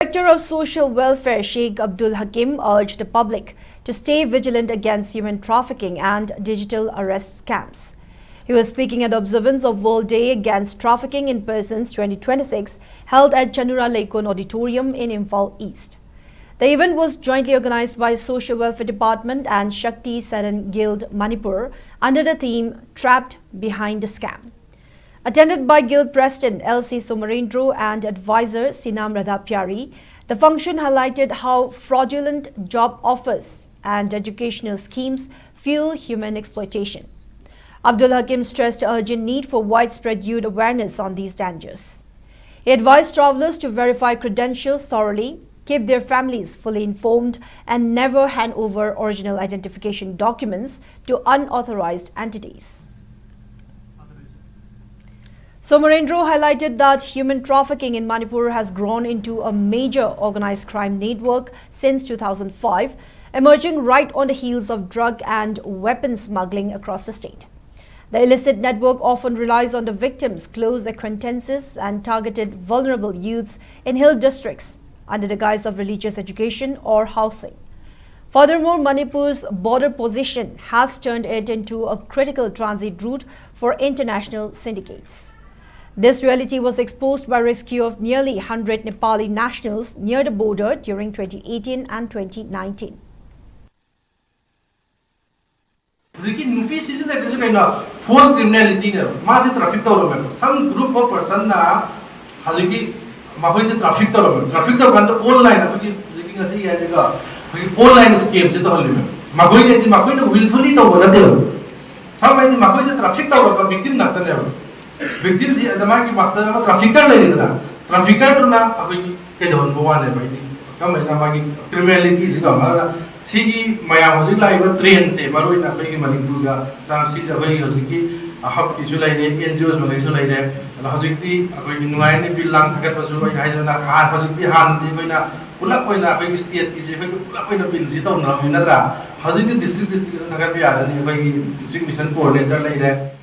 Director of Social Welfare Sheikh Abdul Hakim urged the public to stay vigilant against human trafficking and digital arrest scams. He was speaking at the observance of World Day Against Trafficking in Persons 2026 held at Chandura Laikon Auditorium in Imphal East. The event was jointly organized by Social Welfare Department and Shakti Saran Guild Manipur under the theme Trapped Behind the Scam. Attended by Guild President L.C. Somarendro and advisor Sinam Radhapyari, the function highlighted how fraudulent job offers and educational schemes fuel human exploitation. Abdul Hakim stressed the urgent need for widespread youth awareness on these dangers. He advised travelers to verify credentials thoroughly, keep their families fully informed, and never hand over original identification documents to unauthorized entities. Somarendro highlighted that human trafficking in Manipur has grown into a major organized crime network since 2005, emerging right on the heels of drug and weapon smuggling across the state. The illicit network often relies on the victims' close acquaintances and targeted vulnerable youths in hill districts under the guise of religious education or housing. Furthermore, Manipur's border position has turned it into a critical transit route for international syndicates. This reality was exposed by rescue of nearly 100 Nepali nationals near the border during 2018 and 2019. Forced criminality, massive traffic some group of persons traffic online online scam willfully traffic victim victims the master trafficker trafficker to na criminality Sigi Maya was like train say Maruina making Manipur, some seas away a hub is like NGOs Malaysia like that, and Hojiki, going to be long to get us over Hajana, Hojiki Han, the Vina, pull up when I state is able to pull up in a bill, sit on Hojiki district is Nagapia, and district mission coordinator like that.